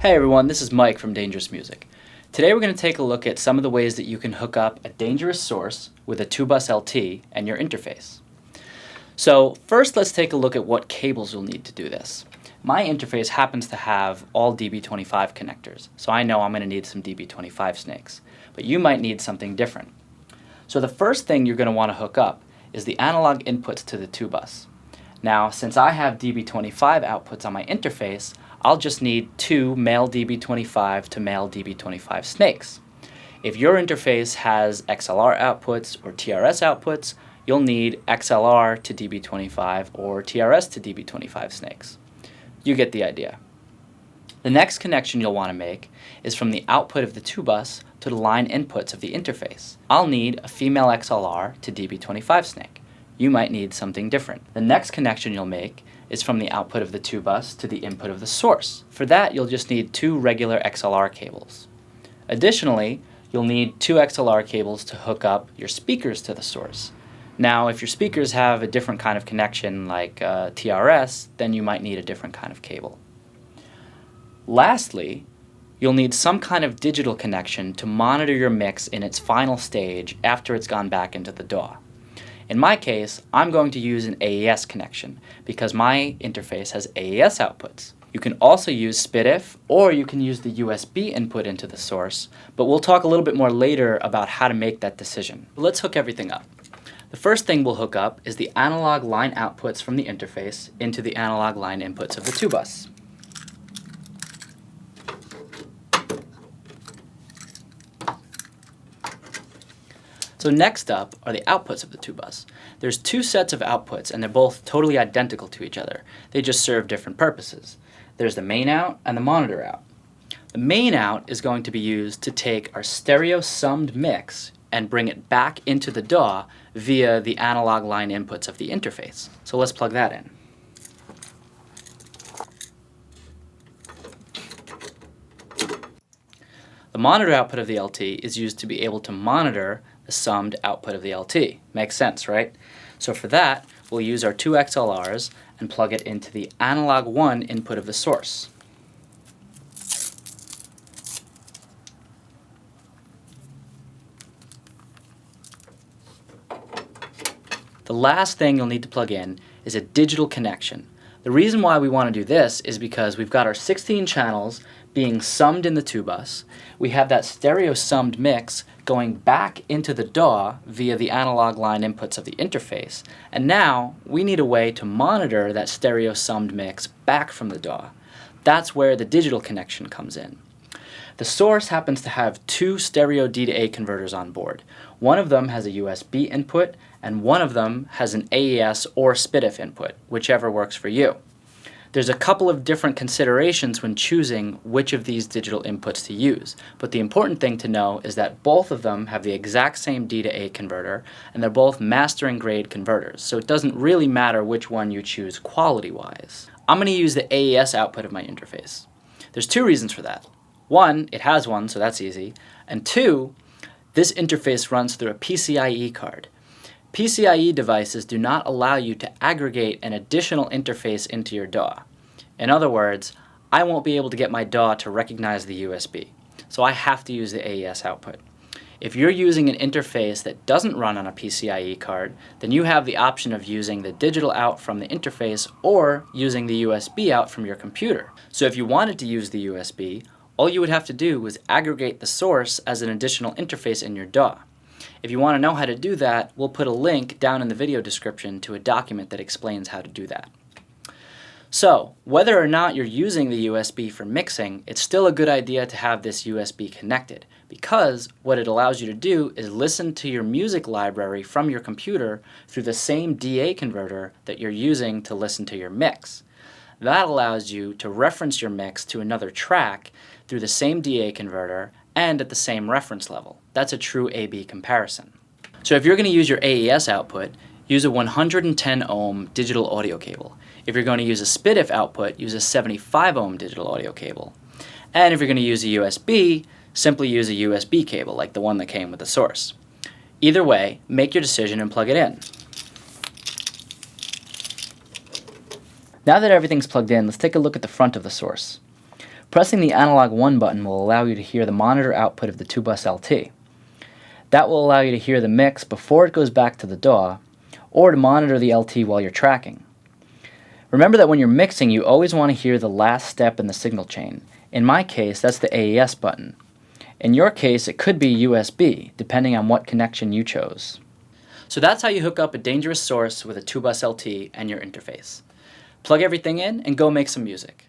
Hey everyone, this is Mike from Dangerous Music. Today we're going to take a look at some of the ways that you can hook up a dangerous source with a 2-bus LT and your interface. So first let's take a look at what cables you'll need to do this. My interface happens to have all DB25 connectors, so I know I'm going to need some DB25 snakes, but you might need something different. So the first thing you're going to want to hook up is the analog inputs to the 2-bus. Now, since I have DB25 outputs on my interface, I'll just need two male DB25 to male DB25 snakes. If your interface has XLR outputs or TRS outputs, you'll need XLR to DB25 or TRS to DB25 snakes. You get the idea. The next connection you'll want to make is from the output of the 2-bus to the line inputs of the interface. I'll need a female XLR to DB25 snake. You might need something different. The next connection you'll make is from the output of the 2-bus to the input of the source. For that, you'll just need two regular XLR cables. Additionally, you'll need two XLR cables to hook up your speakers to the source. Now, if your speakers have a different kind of connection like TRS, then you might need a different kind of cable. Lastly, you'll need some kind of digital connection to monitor your mix in its final stage after it's gone back into the DAW. In my case, I'm going to use an AES connection because my interface has AES outputs. You can also use SPDIF, or you can use the USB input into the source, but we'll talk a little bit more later about how to make that decision. Let's hook everything up. The first thing we'll hook up is the analog line outputs from the interface into the analog line inputs of the 2-bus. So next up are the outputs of the 2-bus. There's two sets of outputs and they're both totally identical to each other. They just serve different purposes. There's the main out and the monitor out. The main out is going to be used to take our stereo summed mix and bring it back into the DAW via the analog line inputs of the interface. So let's plug that in. The monitor output of the LT is used to be able to monitor the summed output of the LT. Makes sense, right? So for that, we'll use our two XLRs and plug it into the analog 1 input of the source. The last thing you'll need to plug in is a digital connection. The reason why we want to do this is because we've got our 16 channels being summed in the 2-bus. We have that stereo summed mix going back into the DAW via the analog line inputs of the interface. And now we need a way to monitor that stereo summed mix back from the DAW. That's where the digital connection comes in. The source happens to have two stereo D to A converters on board. One of them has a USB input and one of them has an AES or SPDIF input, whichever works for you. There's a couple of different considerations when choosing which of these digital inputs to use, but the important thing to know is that both of them have the exact same D to A converter, and they're both mastering grade converters, so it doesn't really matter which one you choose quality-wise. I'm going to use the AES output of my interface. There's two reasons for that. One, it has one, so that's easy, and two, this interface runs through a PCIe card. PCIe devices do not allow you to aggregate an additional interface into your DAW. In other words, I won't be able to get my DAW to recognize the USB, so I have to use the AES output. If you're using an interface that doesn't run on a PCIe card, then you have the option of using the digital out from the interface or using the USB out from your computer. So if you wanted to use the USB, all you would have to do was aggregate the source as an additional interface in your DAW. If you want to know how to do that, we'll put a link down in the video description to a document that explains how to do that. So, whether or not you're using the USB for mixing, it's still a good idea to have this USB connected, because what it allows you to do is listen to your music library from your computer through the same DA converter that you're using to listen to your mix. That allows you to reference your mix to another track through the same DA converter and at the same reference level. That's a true A/B comparison. So if you're going to use your AES output, use a 110 ohm digital audio cable. If you're going to use a SPDIF output, use a 75 ohm digital audio cable. And if you're going to use a USB, simply use a USB cable like the one that came with the source. Either way, make your decision and plug it in. Now that everything's plugged in, let's take a look at the front of the source. Pressing the analog 1 button will allow you to hear the monitor output of the 2-bus LT. That will allow you to hear the mix before it goes back to the DAW, or to monitor the LT while you're tracking. Remember that when you're mixing, you always want to hear the last step in the signal chain. In my case, that's the AES button. In your case, it could be USB, depending on what connection you chose. So that's how you hook up a dangerous source with a 2-bus LT and your interface. Plug everything in and go make some music.